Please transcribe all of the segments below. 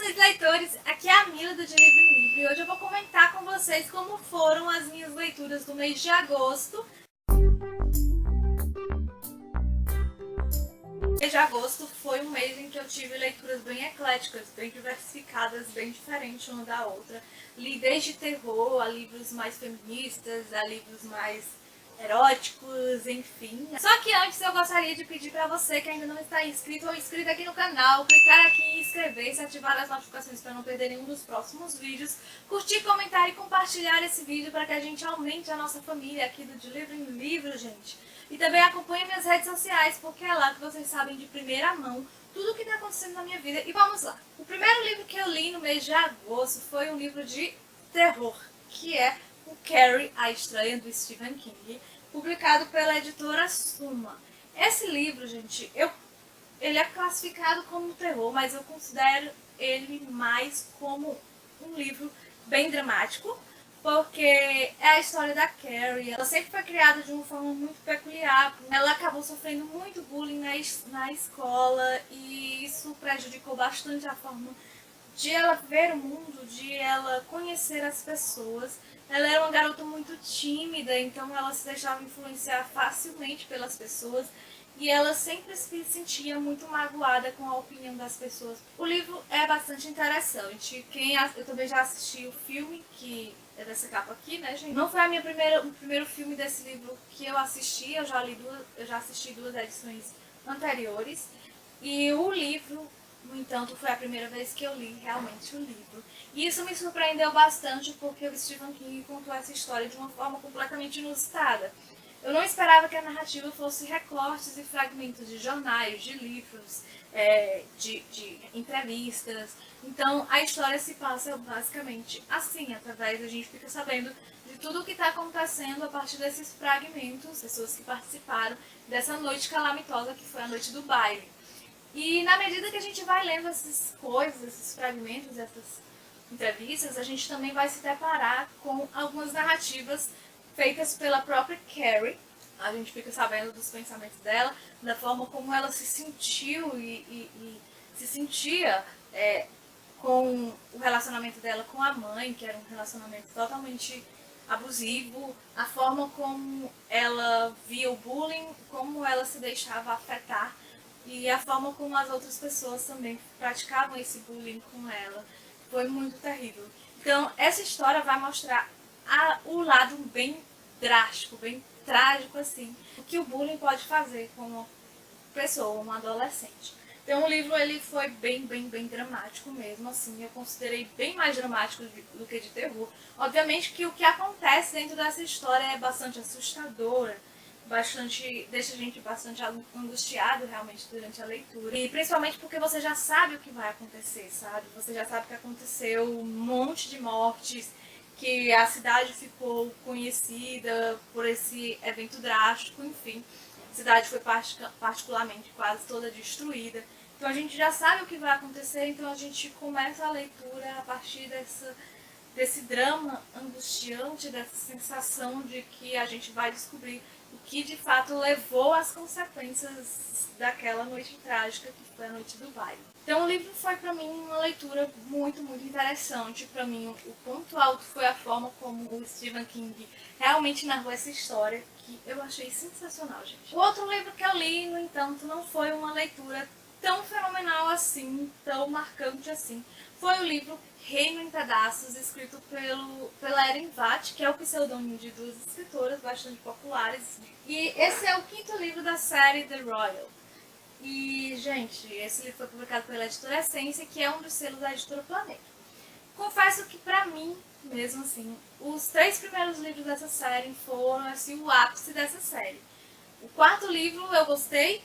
meus leitores, aqui é a Mila do De Livro em Livro e hoje eu vou comentar com vocês como foram as minhas leituras do mês de agosto. O mês de agosto foi um mês em que eu tive leituras bem ecléticas, bem diversificadas, bem diferentes uma da outra. Li desde terror a livros mais feministas, a livros mais eróticos, enfim. Só que antes eu gostaria de pedir para você que ainda não está inscrito ou inscrita aqui no canal, clicar aqui em inscrever-se, ativar as notificações para não perder nenhum dos próximos vídeos, curtir, comentar e compartilhar esse vídeo para que a gente aumente a nossa família aqui do De Livro em Livro, gente. E também acompanhe minhas redes sociais, porque é lá que vocês sabem de primeira mão tudo o que está acontecendo na minha vida. E vamos lá! O primeiro livro que eu li no mês de agosto foi um livro de terror, que é o Carrie, a Estranha, do Stephen King, publicado pela editora Suma. Esse livro, gente, ele é classificado como terror, mas eu considero ele mais como um livro bem dramático, porque é a história da Carrie. Ela sempre foi criada de uma forma muito peculiar. Ela acabou sofrendo muito bullying na escola e isso prejudicou bastante a forma de ela ver o mundo, de ela conhecer as pessoas. Ela era uma garota muito tímida, então ela se deixava influenciar facilmente pelas pessoas e ela sempre se sentia muito magoada com a opinião das pessoas. O livro é bastante interessante. Eu também já assisti o filme, que é dessa capa aqui, né, gente? Não foi o primeiro filme desse livro que eu assisti, eu já assisti duas edições anteriores. E o livro, no entanto, foi a primeira vez que eu li realmente o livro. E isso me surpreendeu bastante porque o Stephen King contou essa história de uma forma completamente inusitada. Eu não esperava que a narrativa fosse recortes e fragmentos de jornais, de livros, de entrevistas. Então a história se passa basicamente assim, através a gente fica sabendo de tudo o que está acontecendo a partir desses fragmentos, pessoas que participaram dessa noite calamitosa que foi a noite do baile. E na medida que a gente vai lendo essas coisas, esses fragmentos, essas entrevistas, a gente também vai se deparar com algumas narrativas feitas pela própria Carrie. A gente fica sabendo dos pensamentos dela, da forma como ela se sentiu e se sentia com o relacionamento dela com a mãe, que era um relacionamento totalmente abusivo, a forma como ela via o bullying, como ela se deixava afetar e a forma como as outras pessoas também praticavam esse bullying com ela. Foi muito terrível. Então, essa história vai mostrar o lado bem drástico, bem trágico, assim, o que o bullying pode fazer com uma pessoa, um adolescente. Então, o livro ele foi bem dramático mesmo, assim, eu considerei bem mais dramático do que de terror. Obviamente que o que acontece dentro dessa história é bastante assustadora, deixa a gente bastante angustiado realmente durante a leitura. E principalmente porque você já sabe o que vai acontecer, sabe? Você já sabe que aconteceu um monte de mortes, que a cidade ficou conhecida por esse evento drástico, enfim. A cidade foi particularmente quase toda destruída. Então a gente já sabe o que vai acontecer, então a gente começa a leitura a partir desse drama angustiante, dessa sensação de que a gente vai descobrir o que de fato levou às consequências daquela noite trágica que foi a noite do baile. Então o livro foi para mim uma leitura muito interessante. Para mim o ponto alto foi a forma como o Stephen King realmente narrou essa história, que eu achei sensacional, gente. O outro livro que eu li, no entanto, não foi uma leitura tão fenomenal assim, tão marcante assim. Foi o livro Reino em Pedaços, escrito pela Erin Watt, que é o pseudônimo de duas escritoras bastante populares. E esse é o quinto livro da série The Royal. E, gente, esse livro foi publicado pela editora Essência, que é um dos selos da editora Planeta. Confesso que pra mim, mesmo assim, os 3 primeiros livros dessa série foram assim, o ápice dessa série. O quarto livro eu gostei,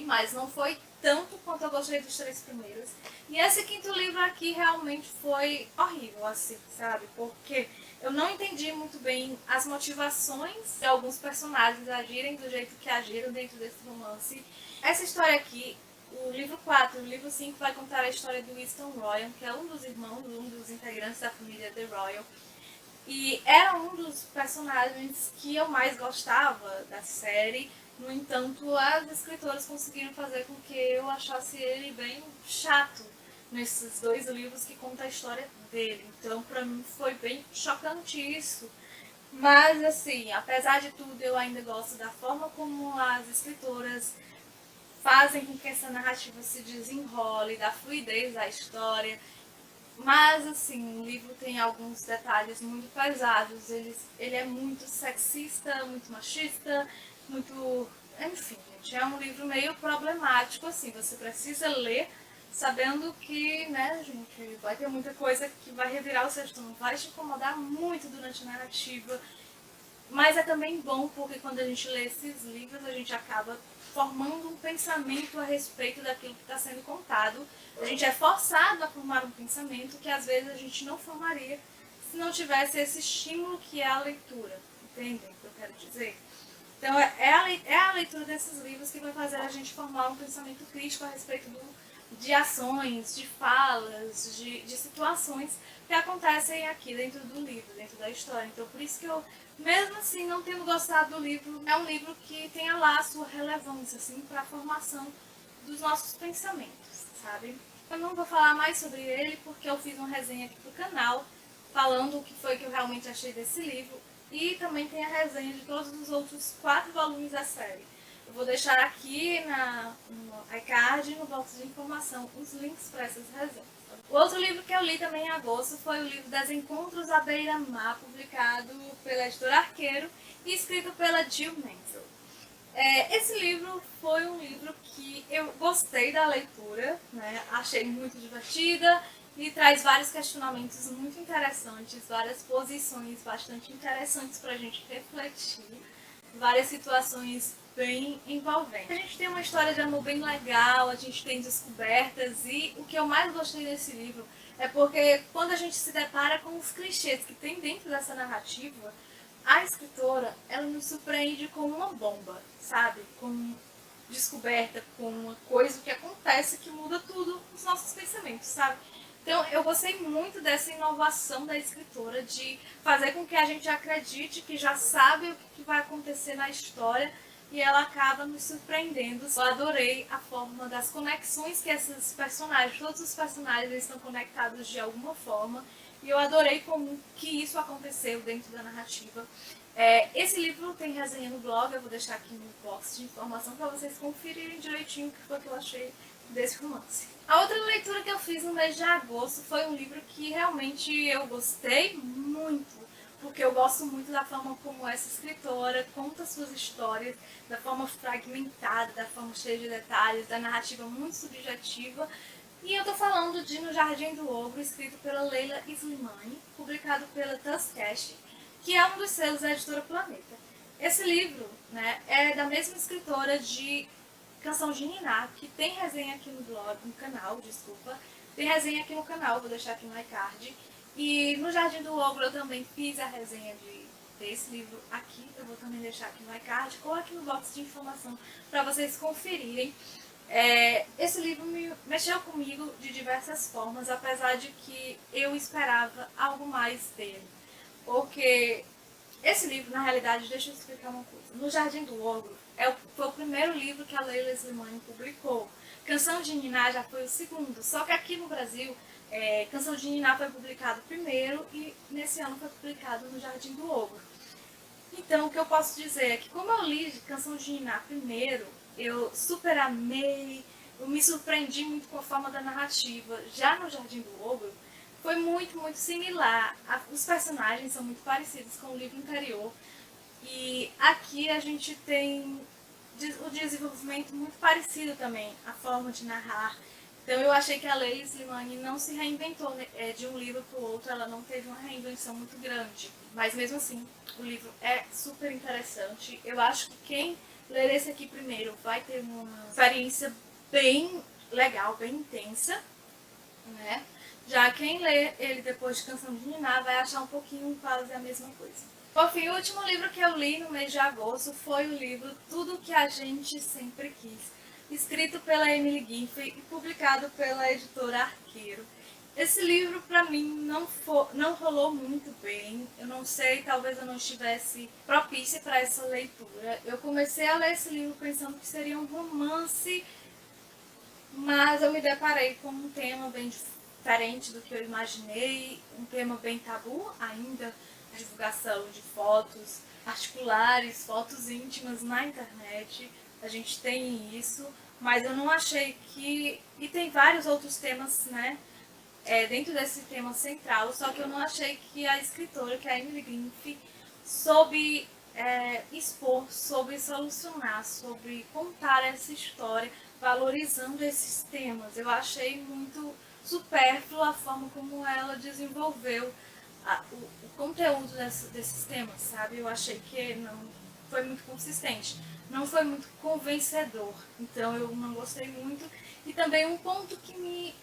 mas não foi tanto quanto eu gostei dos 3 primeiros. E esse quinto livro aqui realmente foi horrível, assim, sabe? Porque eu não entendi muito bem as motivações de alguns personagens agirem do jeito que agiram dentro desse romance. Essa história aqui, o livro 4 e o livro 5 vai contar a história do Winston Royal, que é um dos irmãos, um dos integrantes da família The Royal. E era um dos personagens que eu mais gostava da série. No entanto, as escritoras conseguiram fazer com que eu achasse ele bem chato nesses 2 livros que conta a história dele. Então, pra mim foi bem chocante isso. Mas, assim, apesar de tudo, eu ainda gosto da forma como as escritoras fazem com que essa narrativa se desenrole, da fluidez da história. Mas, assim, o livro tem alguns detalhes muito pesados. Ele é muito sexista, muito machista, muito... Enfim, gente, é um livro meio problemático, assim. Você precisa ler sabendo que, né, gente, vai ter muita coisa que vai revirar o seu estômago, vai te incomodar muito durante a narrativa. Mas é também bom porque quando a gente lê esses livros, a gente acaba formando um pensamento a respeito daquilo que está sendo contado. A gente é forçado a formar um pensamento que às vezes a gente não formaria se não tivesse esse estímulo que é a leitura. Entendem o que eu quero dizer? Então é a leitura desses livros que vai fazer a gente formar um pensamento crítico a respeito de ações, de falas, de situações que acontecem aqui dentro do livro, dentro da história. Então por isso que eu, mesmo assim, não tendo gostado do livro, é um livro que tenha lá a sua relevância, assim, para a formação dos nossos pensamentos, sabe? Eu não vou falar mais sobre ele porque eu fiz uma resenha aqui pro canal, falando o que foi que eu realmente achei desse livro, e também tem a resenha de todos os outros 4 volumes da série. Eu vou deixar aqui no iCard e no box de informação os links para essas resenhas. O outro livro que eu li também em agosto foi o livro Desencontros à Beira-Mar, publicado pela editora Arqueiro e escrito pela Jill Mansell. Esse livro foi um livro que eu gostei da leitura, né? Achei muito divertida e traz vários questionamentos muito interessantes, várias posições bastante interessantes para a gente refletir, várias situações bem envolventes. A gente tem uma história de amor bem legal, a gente tem descobertas e o que eu mais gostei desse livro é porque quando a gente se depara com os clichês que tem dentro dessa narrativa, a escritora, ela nos surpreende com uma bomba, sabe? Com descoberta, com uma coisa que acontece que muda tudo os nossos pensamentos, sabe? Então eu gostei muito dessa inovação da escritora de fazer com que a gente acredite que já sabe o que vai acontecer na história e ela acaba nos surpreendendo. Eu adorei a forma das conexões que esses personagens, todos os personagens estão conectados de alguma forma e eu adorei como que isso aconteceu dentro da narrativa. Esse livro tem resenha no blog, eu vou deixar aqui no box de informação para vocês conferirem direitinho o que foi que eu achei desse romance. A outra leitura que eu fiz no mês de agosto foi um livro que realmente eu gostei muito, porque eu gosto muito da forma como essa escritora conta suas histórias, da forma fragmentada, da forma cheia de detalhes, da narrativa muito subjetiva. E eu tô falando de No Jardim do Ogro, escrito pela Leila Slimani, publicado pela Tuskegee, que é um dos selos da editora Planeta. Esse livro, né, é da mesma escritora de Canção de Niná, que tem resenha aqui no blog, no canal, desculpa. Tem resenha aqui no canal, vou deixar aqui no iCard. E no Jardim do Ogro eu também fiz a resenha desse livro aqui, eu vou também deixar aqui no iCard ou aqui no box de informação para vocês conferirem. Esse livro mexeu comigo de diversas formas, apesar de que eu esperava algo mais dele. Porque esse livro, na realidade, deixa eu explicar uma coisa. No Jardim do Ogro foi o primeiro livro que a Leila Slimani publicou. Canção de Niná já foi o segundo, só que aqui no Brasil, Canção de Niná foi publicado primeiro e nesse ano foi publicado No Jardim do Ogro. Então, o que eu posso dizer é que como eu li Canção de Niná primeiro, eu super amei, eu me surpreendi muito com a forma da narrativa. Já no Jardim do Ogro, foi muito, muito similar. Os personagens são muito parecidos com o livro anterior. E aqui a gente tem o desenvolvimento muito parecido também, a forma de narrar. Então eu achei que a Leila Slimani não se reinventou de um livro para o outro, ela não teve uma reinvenção muito grande. Mas mesmo assim, o livro é super interessante. Eu acho que quem ler esse aqui primeiro vai ter uma experiência bem legal, bem intensa, né? Já quem lê ele depois de Canção de Niná vai achar um pouquinho quase a mesma coisa. Por fim, o último livro que eu li no mês de agosto foi o livro Tudo que a Gente Sempre Quis, escrito pela Emily Giffey e publicado pela editora Arqueiro. Esse livro para mim não rolou muito bem, eu não sei, talvez eu não estivesse propícia para essa leitura. Eu comecei a ler esse livro pensando que seria um romance mas eu me deparei com um tema bem diferente do que eu imaginei, um tema bem tabu ainda, divulgação de fotos particulares, fotos íntimas na internet. A gente tem isso, mas eu não achei que... E tem vários outros temas, né, dentro desse tema central, só que eu não achei que a escritora, que é a Emily Grinf, soube expor, soube solucionar, soube contar essa história, valorizando esses temas. Eu achei muito supérflua a forma como ela desenvolveu o conteúdo desses temas, sabe? Eu achei que não foi muito consistente, não foi muito convencedor, então eu não gostei muito. E também um ponto que me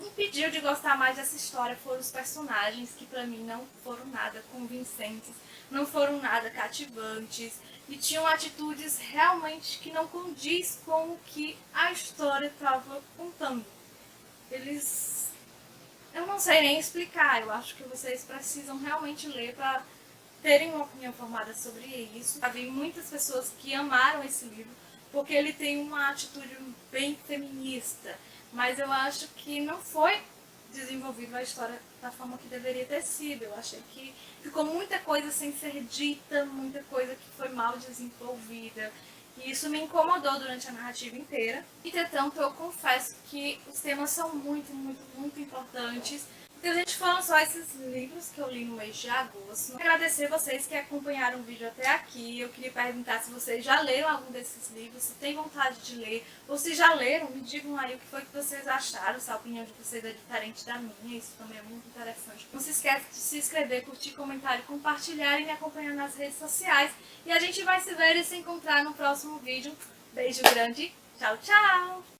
impediu de gostar mais dessa história foram os personagens, que pra mim não foram nada convincentes, não foram nada cativantes e tinham atitudes realmente que não condiz com o que a história estava contando. Eles... eu não sei nem explicar, eu acho que vocês precisam realmente ler para terem uma opinião formada sobre isso. Havia muitas pessoas que amaram esse livro porque ele tem uma atitude bem feminista, mas eu acho que não foi desenvolvido a história da forma que deveria ter sido. Eu achei que ficou muita coisa sem ser dita, muita coisa que foi mal desenvolvida. E isso me incomodou durante a narrativa inteira. Entretanto, eu confesso que os temas são muito, muito, muito importantes. Então, gente, foram só esses livros que eu li no mês de agosto. Agradecer vocês que acompanharam o vídeo até aqui. Eu queria perguntar se vocês já leram algum desses livros, se tem vontade de ler, ou se já leram, me digam aí o que foi que vocês acharam, se a opinião de vocês é diferente da minha. Isso também é muito interessante. Não se esqueça de se inscrever, curtir, comentar e compartilhar e me acompanhar nas redes sociais. E a gente vai se ver e se encontrar no próximo vídeo. Beijo grande, tchau, tchau!